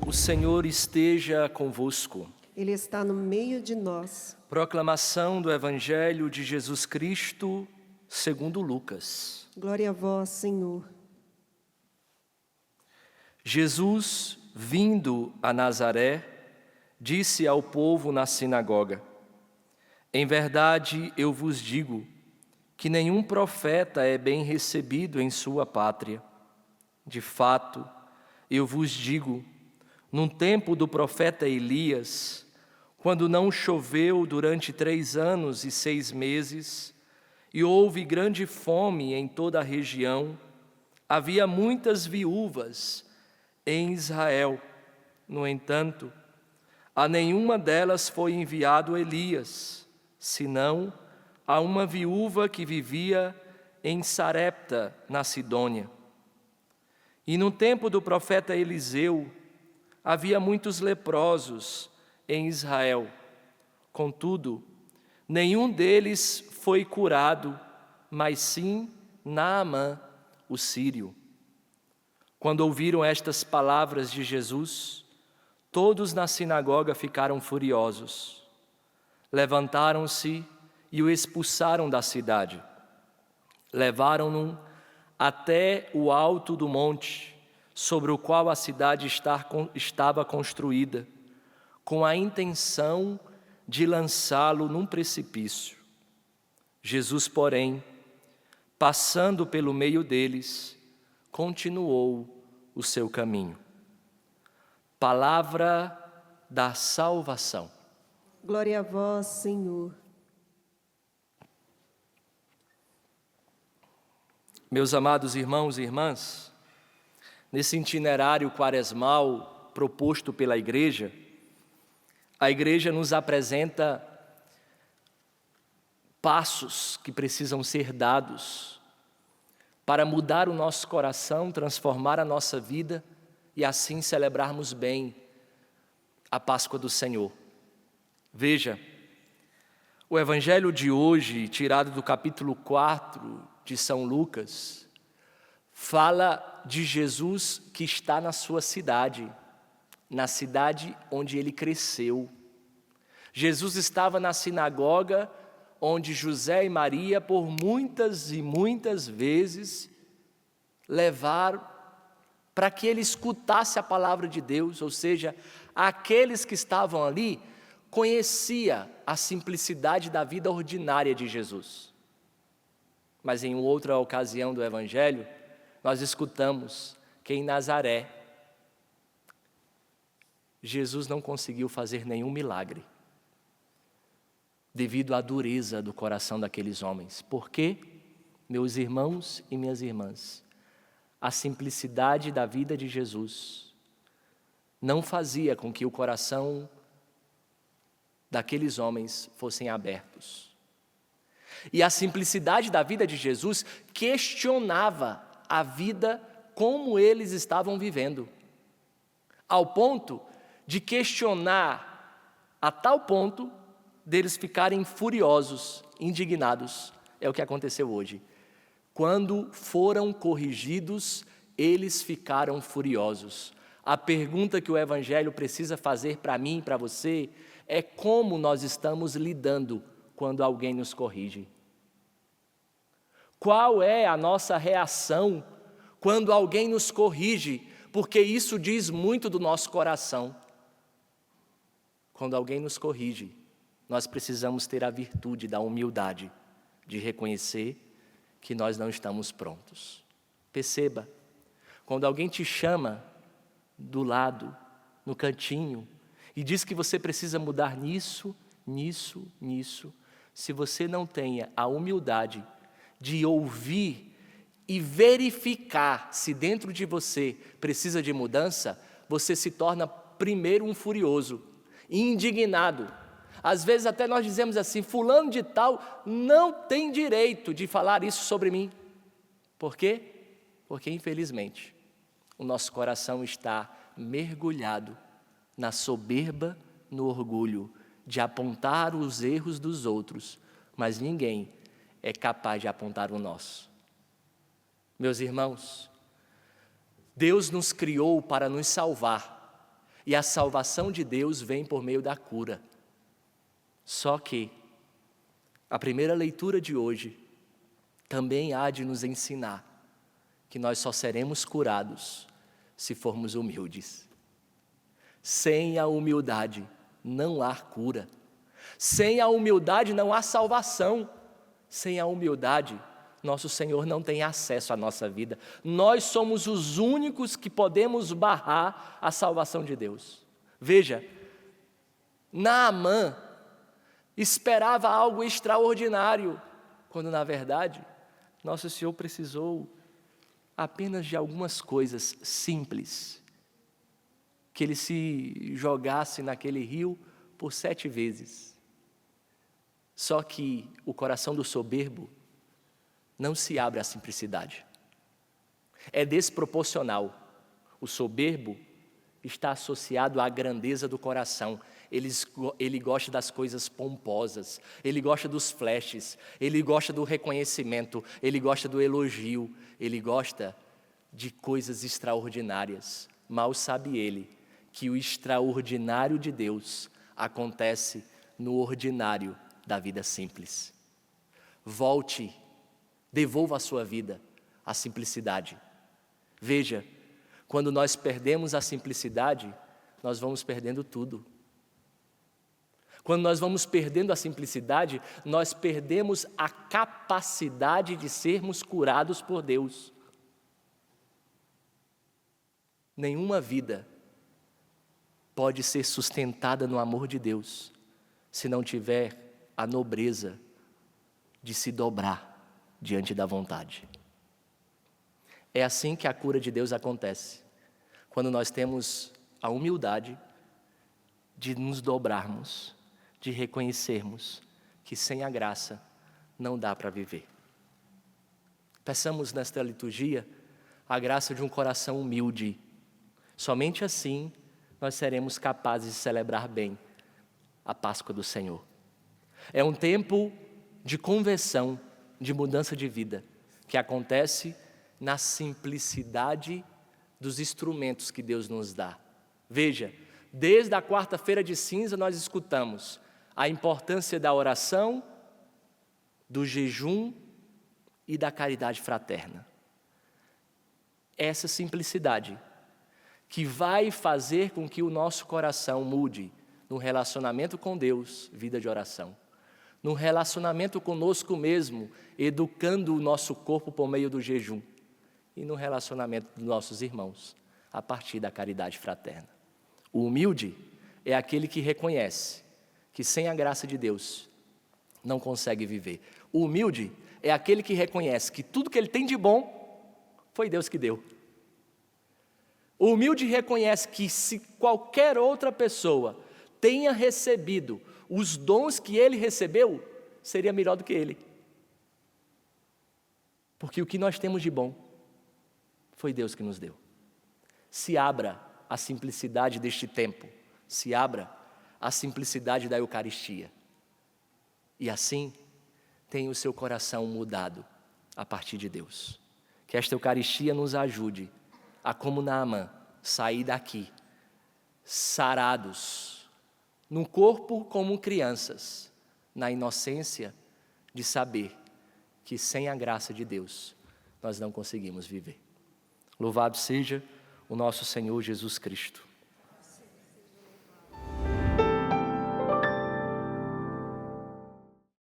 O Senhor esteja convosco. Ele está no meio de nós. Proclamação do Evangelho de Jesus Cristo, segundo Lucas. Glória a vós, Senhor. Jesus, vindo a Nazaré, disse ao povo na sinagoga: Em verdade eu vos digo que nenhum profeta é bem recebido em sua pátria. De fato, eu vos digo, num tempo do profeta Elias, quando não choveu durante 3 anos e 6 meses, e houve grande fome em toda a região, havia muitas viúvas em Israel. No entanto, a nenhuma delas foi enviado Elias, senão a uma viúva que vivia em Sarepta, na Sidônia. E no tempo do profeta Eliseu, havia muitos leprosos em Israel. Contudo, nenhum deles foi curado, mas sim Naamã, o sírio. Quando ouviram estas palavras de Jesus, todos na sinagoga ficaram furiosos. Levantaram-se e o expulsaram da cidade. Levaram-no até o alto do monte, sobre o qual a cidade estava construída, com a intenção de lançá-lo num precipício. Jesus, porém, passando pelo meio deles, continuou o seu caminho. Palavra da salvação. Glória a vós, Senhor. Meus amados irmãos e irmãs, nesse itinerário quaresmal proposto pela Igreja, a Igreja nos apresenta passos que precisam ser dados para mudar o nosso coração, transformar a nossa vida e assim celebrarmos bem a Páscoa do Senhor. Veja, o Evangelho de hoje, tirado do capítulo 4 de São Lucas, fala de Jesus que está na sua cidade, na cidade onde ele cresceu. Jesus estava na sinagoga onde José e Maria, por muitas e muitas vezes, levaram para que ele escutasse a palavra de Deus, ou seja, aqueles que estavam ali conhecia a simplicidade da vida ordinária de Jesus. Mas em outra ocasião do Evangelho, nós escutamos que em Nazaré, Jesus não conseguiu fazer nenhum milagre, devido à dureza do coração daqueles homens. Por quê? Meus irmãos e minhas irmãs, a simplicidade da vida de Jesus não fazia com que o coração daqueles homens fossem abertos. E a simplicidade da vida de Jesus questionava a vida como eles estavam vivendo, ao ponto de questionar, a tal ponto deles ficarem furiosos, indignados. É o que aconteceu hoje. Quando foram corrigidos, eles ficaram furiosos. A pergunta que o Evangelho precisa fazer para mim e para você é como nós estamos lidando quando alguém nos corrige. Qual é a nossa reação quando alguém nos corrige? Porque isso diz muito do nosso coração. Quando alguém nos corrige, nós precisamos ter a virtude da humildade, de reconhecer que nós não estamos prontos. Perceba, quando alguém te chama do lado, no cantinho, e diz que você precisa mudar nisso, se você não tenha a humildade de ouvir e verificar se dentro de você precisa de mudança, você se torna primeiro um furioso, indignado. Às vezes até nós dizemos assim, fulano de tal não tem direito de falar isso sobre mim. Por quê? Porque infelizmente o nosso coração está mergulhado na soberba, no orgulho de apontar os erros dos outros, mas ninguém é capaz de apontar o nosso. Meus irmãos, Deus nos criou para nos salvar. E a salvação de Deus vem por meio da cura. Só que a primeira leitura de hoje também há de nos ensinar que nós só seremos curados se formos humildes. Sem a humildade não há cura. Sem a humildade não há salvação. Sem a humildade, nosso Senhor não tem acesso à nossa vida. Nós somos os únicos que podemos barrar a salvação de Deus. Veja, Naamã esperava algo extraordinário, quando na verdade, nosso Senhor precisou apenas de algumas coisas simples. Que ele se jogasse naquele rio por 7 vezes. Só que o coração do soberbo não se abre à simplicidade. É desproporcional. O soberbo está associado à grandeza do coração. Ele gosta das coisas pomposas, ele gosta dos flashes, ele gosta do reconhecimento, ele gosta do elogio, ele gosta de coisas extraordinárias. Mal sabe ele que o extraordinário de Deus acontece no ordinário da vida simples. Volte, devolva a sua vida à simplicidade. Veja, quando nós perdemos a simplicidade, nós vamos perdendo tudo. Quando nós vamos perdendo a simplicidade, nós perdemos a capacidade de sermos curados por Deus. Nenhuma vida pode ser sustentada no amor de Deus se não tiver a nobreza de se dobrar diante da vontade. É assim que a cura de Deus acontece, quando nós temos a humildade de nos dobrarmos, de reconhecermos que sem a graça não dá para viver. Peçamos nesta liturgia a graça de um coração humilde. Somente assim nós seremos capazes de celebrar bem a Páscoa do Senhor. É um tempo de conversão, de mudança de vida, que acontece na simplicidade dos instrumentos que Deus nos dá. Veja, desde a quarta-feira de cinza nós escutamos a importância da oração, do jejum e da caridade fraterna. Essa simplicidade que vai fazer com que o nosso coração mude no relacionamento com Deus, vida de oração, no relacionamento conosco mesmo, educando o nosso corpo por meio do jejum, e no relacionamento dos nossos irmãos, a partir da caridade fraterna. O humilde é aquele que reconhece que sem a graça de Deus não consegue viver. O humilde é aquele que reconhece que tudo que ele tem de bom foi Deus que deu. O humilde reconhece que se qualquer outra pessoa tenha recebido os dons que ele recebeu, seria melhor do que ele. Porque o que nós temos de bom foi Deus que nos deu. Se abra à simplicidade deste tempo, se abra à simplicidade da Eucaristia. E assim, tenha o seu coração mudado a partir de Deus. Que esta Eucaristia nos ajude a, como Naamã, sair daqui sarados, no corpo como crianças, na inocência de saber que sem a graça de Deus nós não conseguimos viver. Louvado seja o nosso Senhor Jesus Cristo.